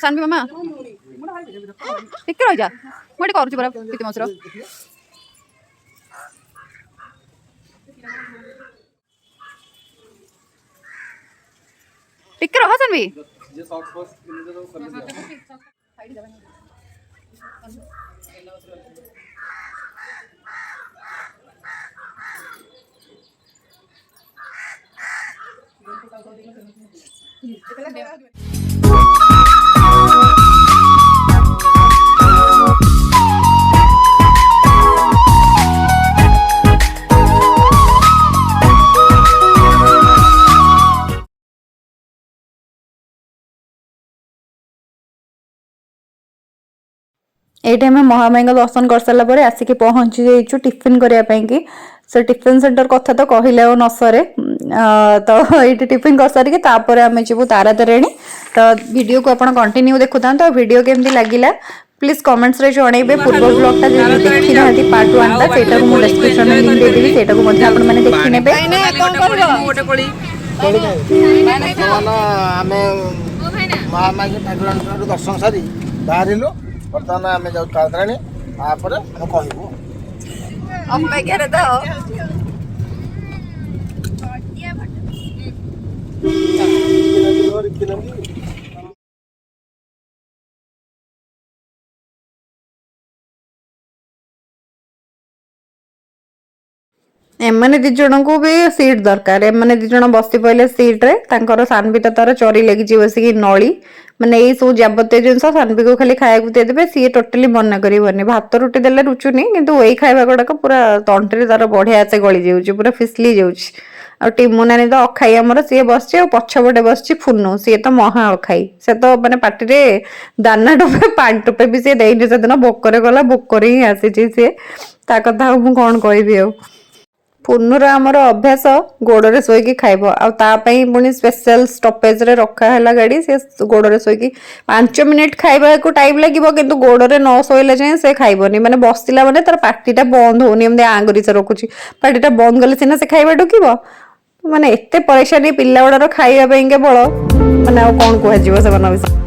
सानवी मामा टिके रही जा मुझे करुच्ची परा प्रीति मौसर टिके रह सानवी ये आम महामाई दर्शन कर सारापर आसिक पहुँची जाइए टिफिन करने से टिफिन सेंटर कथा तो कहले न सरे तो ये टिफिन कर सारिक आम जीव तारातारिणी तो वीडियो को आप कंटिन्यू देखु तो वीडियो केमती लगिला प्लीज कमेंट्स रे जणेबे पूर्व ब्लॉग टा जे देखि नाती पार्ट 1 टा सेटा को मो डिस्क्रिप्शन में लिंक दे देबी सेटा को मध्ये आपण माने देखि नेबे कोन करबो गोटे कोली माने आमे महामाई के ठाकुर दर्शन सारी बाहरिलो वर्तमान आमे जाउ तारातारिणी आपर हम कहबो अम्बे करे तो एमने दी जन को भी सीट दरकार एमने दी जन बसी पड़े सीट रे तांकर सानवी तो तार चरी लगी बसिक नली माने यही सब जबतीय जिन सानवी को खाली खाया देदेवे सी टोटाली मना करनी भात रुटी देले रुचुनी किंतु वही खाଇବା गुड़ाक पूरा तंट्री तार बढ़िया से गली जाऊँगी पूरा फिसली जाऊँगी आ टीमू नानी तो अखाई आमर सी बस पछपटे बस फुनु सी तो महा अखाई से तो माने पार्टी दाना टोपे पानी टोपे भी सी देनी से दिन भोकर गला भोकर ही आसी सी ता कथा मुझे कौन कहबी आ पुनर आमर अभ्यास गोड़े शोक खाइब आपाई पुणी स्पेशल स्टपेज रे रखा है गाड़ी से गोड़े शोक 5 मिनिट खाइबा को टाइम लगे कि गोड़े न शोला जाए से खाइबनी माने बसला माने तार पार्टीटा बंद होनी एमती आंगुरी से रखुची पार्टीटा बंद गले सीना से खाइबा ढुकिब माने एते परेशानी पिला गुड़ार खाइबा केवल माने आ कौन कह से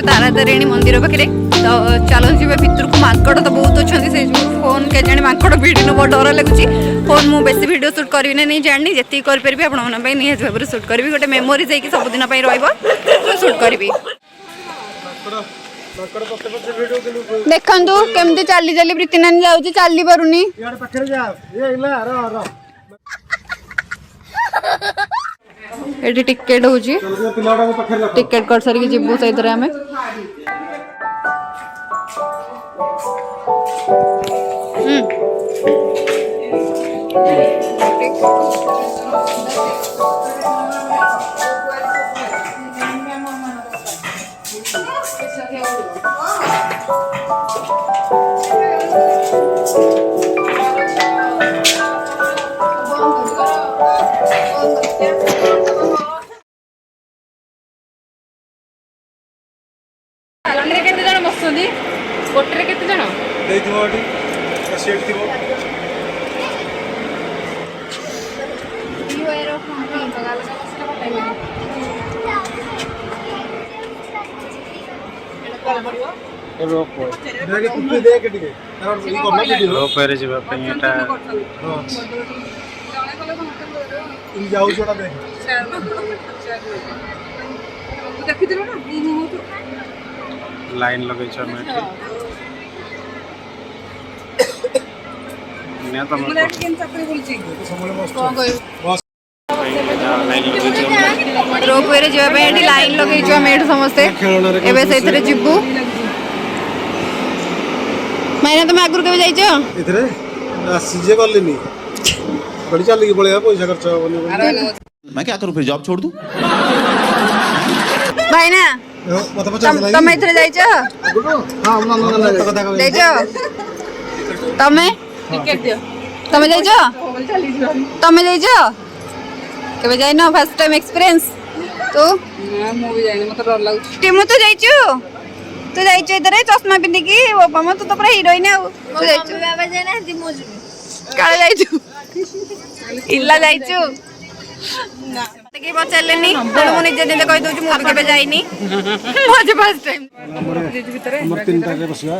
तारातारिणी मंदिर पाखे तो चलो जी भितर को माकड़ तो बहुत अच्छा से फोन के जाने माकड़ भिड़ी बहुत डर लगुच फोन मु बेसी वीडियो शूट करी नहीं जानी जी करी आपने निहत भाव शूट करी गोटे मेमोरी जाकि सबुदिन शूट करी देखु केमती चली चली प्रीति नानी जाऊँगी चली पारुनी ये टिकेट हो टिकेट कर सारी जीवु से आम गोटे केते जण देइथिबो ओटी सीट थिबो यो एरो फोन बगाल का मसला बताइए रोप देखे कुछ देखे टिके कारण ई कोन टिके रोप रे जेबा पे एटा इन जाऊ छोटा देख देखि दिलो ना लाइन लगे छ में ने त म केन चक्री बोलछि समले बस बस लाइन लगे छ रोपवे रे जाबे एठी लाइन लगे जो हम एठू समस्ते एबे सेतरे जिबू मैंने तुम आगुर केबे जाइछो इधरे आसीजे गलिनी बड़ी चल के पळेया पैसा खर्च होबनी मैं क्या करूं फिर जॉब छोड़ दूं भाई ना मत पचास तुम इधरे जाइछो हां ना जाइछो तमे टिकट दियो तमे जाइछो तमे जाइछो केबे जाइनो फर्स्ट टाइम एक्सपीरियंस तू ମୁଁ ବି ଜାଣିନି ମତେ ଡର ଲାଗୁଛି टिमु तू जाइछु इधर चश्मा पिंधि की बाबा मत तो पूरा हीरोइन आउ तू जाइछु बाबा जाना हती मु काळे जाइछु इल्ला जाइछु के पचारलेनी तेणु मु निजे निजे कहि दउछु मु केबे जाइनी मजे फर्स्ट टाइम हमर तीनटा रे बसिया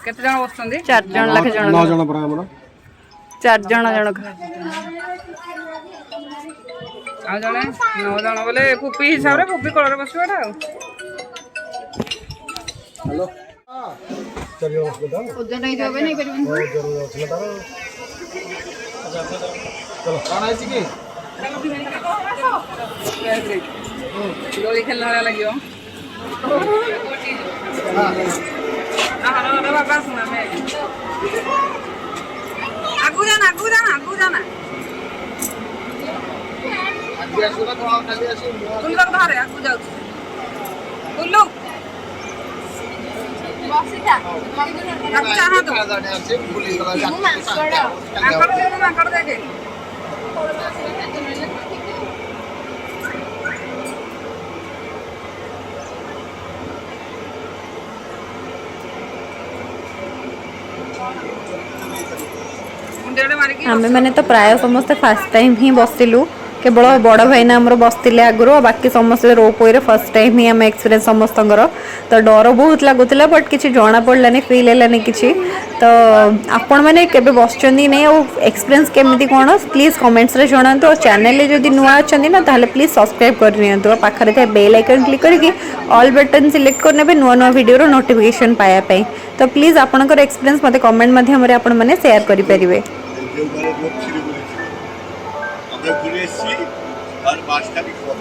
କେତେ ଜଣ ବସୁଛନ୍ତି 4 जण लाख जण 9 जण पर हमर 4 जण जनक ଆଉ ଜଣେ 9 ଜଣ ବୋଲେ ପୁପି ହିସାବରେ ପୁପି କୋଳରେ ବସିବାଟା ଆଉ हेलो चलिए बस बता ओजन नहीं होबे नहीं परिबन बहुत जरूर ଅଛି ତାର चलो କଣ ହେଇଛି କି ଦୋଳି ଖେଳିଲା ଭଳିଆ ଲାଗିବ ବାବା ଶୁଣ ଆମେ ଆଗକୁ ଯାନା ଆଜି ଆସିବ କଣ ଖାଲି ଆସିବ ସୁନ୍ଦର ଧରେ ଆଗକୁ ଯାଉଛି ବୁଲୁ ବସିଥା ଚାହାନ୍ତୁ ଅଛି ବୁଲି ଗଲା ମାଙ୍କଡ଼ ଦେଖେ आमे मैंने तो प्राय समस्ते फास्ट टाइम ही बसिलु केवल बड़ भाईना आमर बसते आगुरी बाकी समस्ते रोपवे रे फर्स्ट टाइम ही आम एक्सपीरियंस समस्त तो डर बहुत लगुला बट किसी जना पड़लानी फिल है किसी तो आपण मैंने केबे बसचंदी नहीं और एक्सपीरियंस केमिति कोन प्लीज कमेंट्स रे जणांतु और चैनल रे जदी नुआ अछंदी ना ताले प्लीज सब्सक्राइब कर नियंतु पाखरे थे बेल आइकन क्लिक करके ऑल बटन सिलेक्ट करने पे नुआ नुआ वीडियो रो नोटिफिकेशन पाया पे तो प्लीज आपनकर एक्सपीरियंस मते कमेंट माध्यम रे आपण माने शेयर करि परिबे और बादशाह भी खो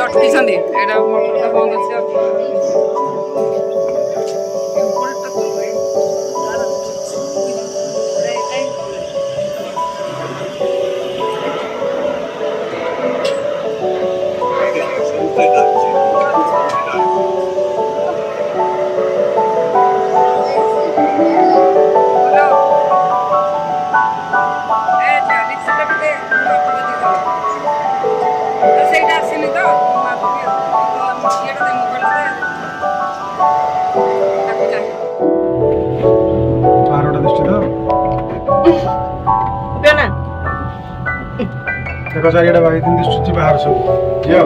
ଅଟକିଛନ୍ତି ଏଇଟା ମୋଟରଟା ବନ୍ଦ ଅଛି ଆଉ ସେଇଟା ଆସିନି ତ बारटा दृष्टि तो देखो चारिटा भाई तीन दृष्टि बाहर सब जियो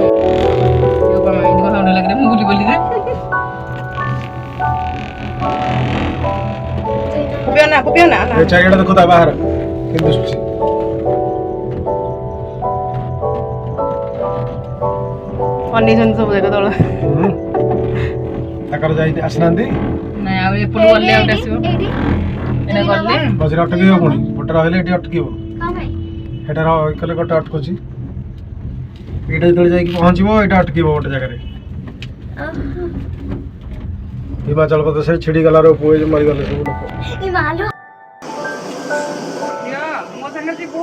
ये चारिटा देखो ता बाहर तीन दृष्टि ଅନେଇଛନ୍ତି ସବୁ ଦେଖ ତଳ ତାଙ୍କର ଯାଇ ଆସିନାହାନ୍ତି ନାଇଁ ଆଉ ଏପଟୁ ଗଲେ ଆଉ ଆସିବ ଏଇଟା ଗଲେ ବଜରେ ଅଟକିବ ପୁଣି ଗୋଟେ ରହିଲେ ଏଠି ଅଟକିବ ଏଟା କଲେ ଗୋଟେ ଅଟକୁଛି ଏଇଟା ଯେତେବେଳେ ଯାଇକି ପହଞ୍ଚିବ ଏଇଟା ଅଟକିବ ଗୋଟେ ଜାଗାରେ ହିମାଚଳ ପ୍ରଦେଶରେ ଛିଡ଼ିଗଲା ପୁଅ ମରିଗଲେ ସବୁ ଲୋକ ମୋ ସାଙ୍ଗେ ଯିବୁ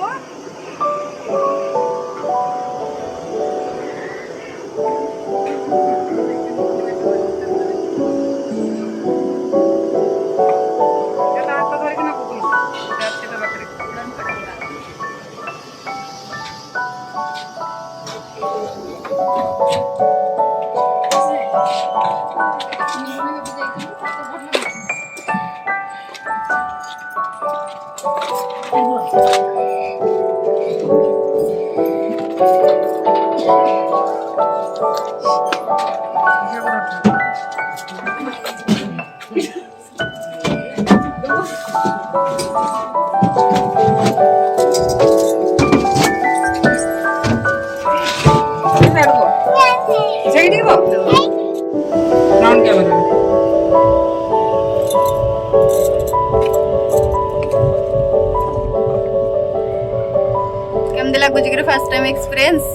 ସେଇଠିକି ବସ ରାଉଣ୍ଡ କ୍ୟାମେରା କେମିତି ଲାଗୁଛି କି ଫାର୍ଷ୍ଟ ଟାଇମ୍ ଏକ୍ସପିରିଏନ୍ସ?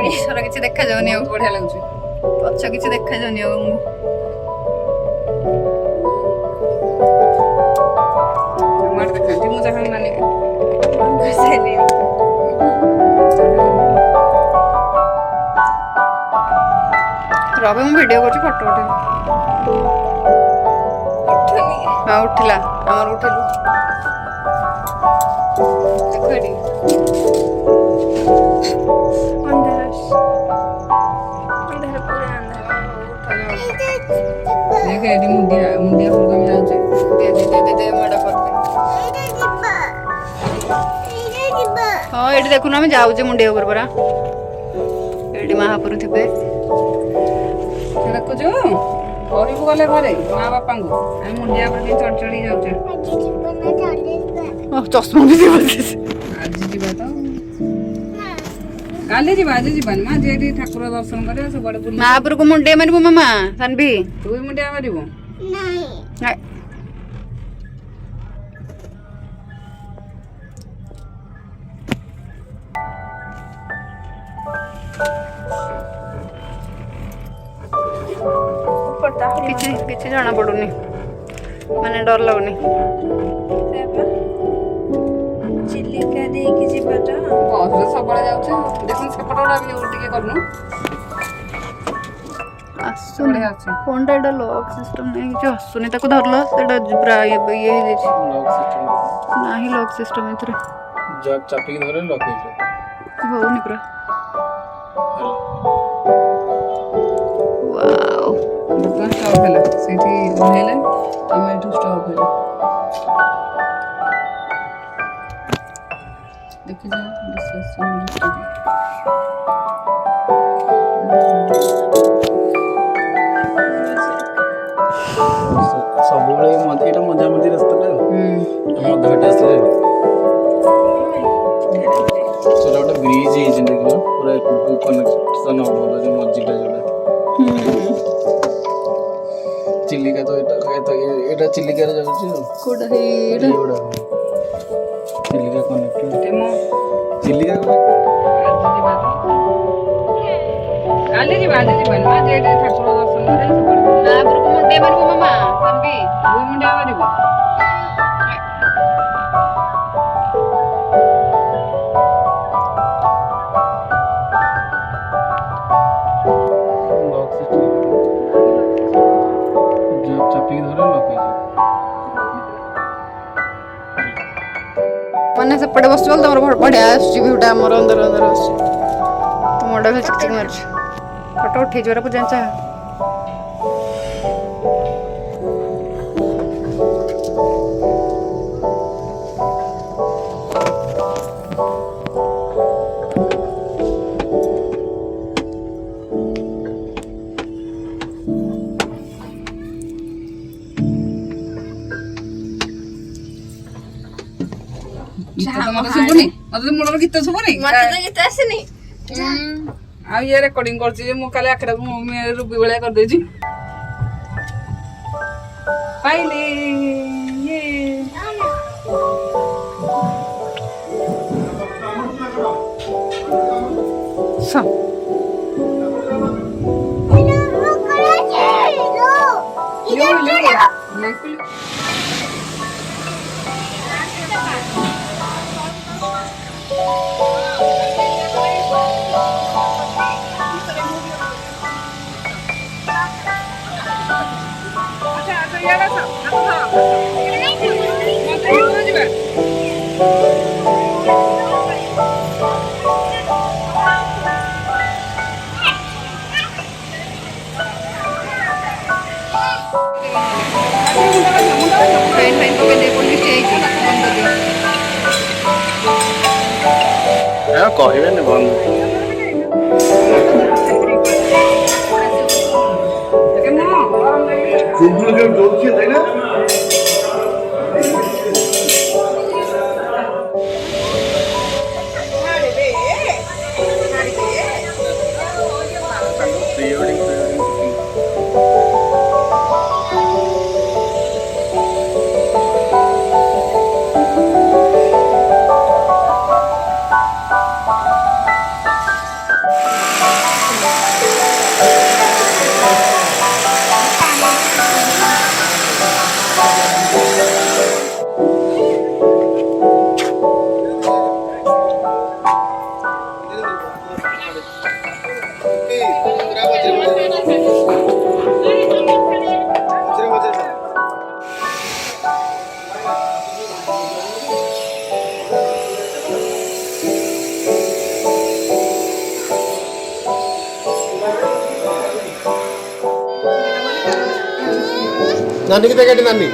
ପଛର କିଛି ଦେଖାଯାଉନି ଆଉ, ବଢିଆ ଲାଗୁଛି। ପଛ କିଛି ଦେଖାଯାଉନି ଆଉ। ଦେଖାନ୍ତି ମୁଁ ଯାହା ମାନେ ରବି ମୁଁ ଭିଡ଼ିଓ କରୁଛି, ଫଟୋ ଉଠେଇବି। ହଁ ଉଠିଲା, ଆମର ଉଠିଲୁ। ଦେଖ ଏଠି ଦେଖ ଏଠି ମୁଣ୍ଡିଆ ମୁଣ୍ଡିଆ ଫୁଲକୋବି ଯାଉଛି। ହଁ ଏଠି ଦେଖୁନୁ ଆମେ ଯାଉଛେ ମୁଣ୍ଡିଆ ଉପରେ ପରା। ଏଠି ମାହାପୁର ଥିବେ। ଦେଖୁଛୁ କହିବୁ ଗଲେ ଘରେ ମା ବାପାଙ୍କୁ ଆମେ ମୁଣ୍ଡିଆ ଉପରେ ଟିକେ ଚଢି ଚଢି ଯାଉଛେ। ଚଷମା ବି ଥିବ। ଆଜି ଯିବା ତ, କାଲି ଯିବା, ଆଜି ଯିବାନି ମା। ଆଜି ଏଠି ଠାକୁର ଦର୍ଶନ କରିବା, ସବୁଆଡେ ବୁଲିବା। ମାହାପୁରକୁ ମୁଣ୍ଡିଆ ମାରିବୁ ମାମା ସାନଭି? ତୁ ବି ମୁଣ୍ଡିଆ ମାରିବୁ? ନାଇଁ। କିଛି କିଛି ଜଣା ପଡୁନି, ମାନେ ଡର ଲାଗୁନି। ଚିଲିକା ଦେଇକି ଯିବାଟା ବସରେ ସବୁବେଳେ ଯାଉଛେ। ଦେଖୁନ ସେପଟ ଗୁଡା ବି ଟିକେ କରୁନୁ। ଆସୁନି ଫୋନଟା, ଏଇଟା ଲକ୍ ସିଷ୍ଟମ ନାହିଁ, କିଛି ଆସୁନି। ତାକୁ ଧରିଲ, ସେଟା ପୁରା ଇଏ ହେଇଯାଇଛି। ନାହିଁ ଲକ୍ ସିଷ୍ଟମ ଏଥିରେ। ଚାପିକି ଧରେ ଲକ୍ ହେଇଯିବ। ହଉନି ପୁରା। ୱାଓ, ବର୍ତ୍ତମାନ ଷ୍ଟପ୍ ହେଲା। ସେଇଠି ଓହ୍ଲେଇଲେ ଆମେ ଏଠୁ ଷ୍ଟପ୍ ହେଲୁ। ଦେଖିଯାଅ ସବୁବେଳେ ଏଇଟା ମଝାମଝି ରାସ୍ତାଟା। ଆମେ ଅଧା ବାଟେ ଆସିଲେ ସେଟା ଗୋଟେ ବ୍ରିଜ ହେଇଛି, ଦେଖିଲ ପୁରା ଏପଟକୁ କନେକ୍ସନ ହବ ଯେ ମଝିଟା ଯୋଉଟା। ଚିଲିକା ତ ଏଇଟା ଚିଲିକାରେ ଯାଉଛି ଆଉ। କୋଉଟା ହେଇଟା? ଚିଲିକା କନେକ୍ଟ, ଚିଲିକା କାଲି ଯିବା, ଆଜି ଯିବାନି ମା। ଯେ ଠାକୁର ଦର୍ଶନ କରିବା, ମାହାପୁରକୁ ମୁଣ୍ଡିଆ ମାରିବୁ ମାମା ସାନଭି? ଦୁଇ ମୁଣ୍ଡିଆ ମାରିବୁ। ଚାପିକି ଧରେ ଲକ୍ ହେଇଯିବ। ମାନେ ସେପଟେ ବସିବ, ତମର ବଢିଆ ଆସୁଛି ଭିଉଟା, ଆମର ଅନ୍ଦର ଅନ୍ଦର ଆସୁଛି। ତୁ ମୁଣ୍ଡ ଖାଲି ଚିକ ଚିକ ମାରୁଛୁ। ଫଟୋ ଉଠେଇଛୁ ଏରା ପୂଜା ଚାହା। ମତେ ଶୁଭୁନି, ମତେ ମୁଣ୍ଡର ଗୀତ ଶୁଭୁନି। ଗୀତ ଆସିନି। ଆଉ ଇଏ ରେକର୍ଡିଂ କରୁଛି ଯେ ମୁଁ କାଲି ଆଖିଟାକୁ ରୁବି ଭଳିଆ କରିଦେଇଛି। ପାଇଲି କହିବେନି ବନ୍ଦ नानी की देखा नानी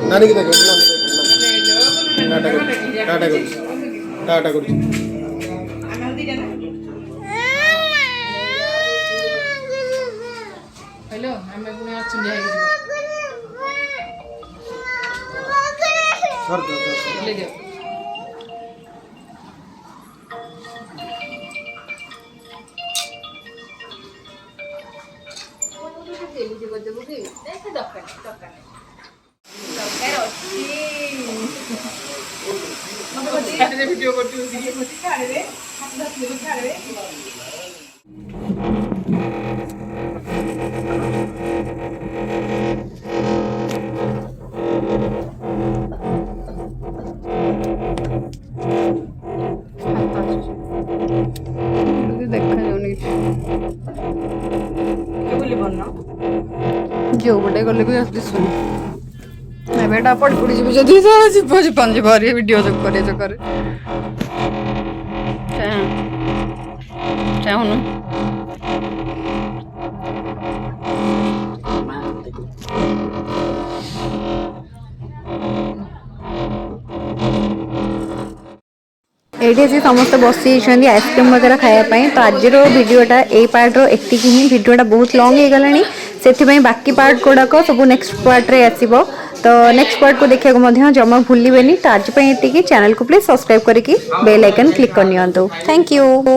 नानी की देखा टाटा टाटा टाटा कर हेलो हमें पुणे अछुंडिया हे जिबा ले जाओ वीडियो करती देखा जो बटे गले भी दिशुनी बेटा पड़ पड़ी जी जदि जीव जीवन जीव वीडियो जो करे चाहून एठी आसी समस्त बसी आइसक्रीम वगैरह खायापाई तो आज भिडटा ये पार्ट एतिक ही भिडटा बहुत लॉन्ग हो गलानी से बाकी पार्ट गुड़ाक सब नेक्स्ट पार्ट रे आसीबो तो नेक्स्ट पार्ट को देखा जमा भूलिबेनी तो आज ये चैनल को प्लीज सब्सक्राइब करके बेल आइकन क्लिक करनी थैंक यू।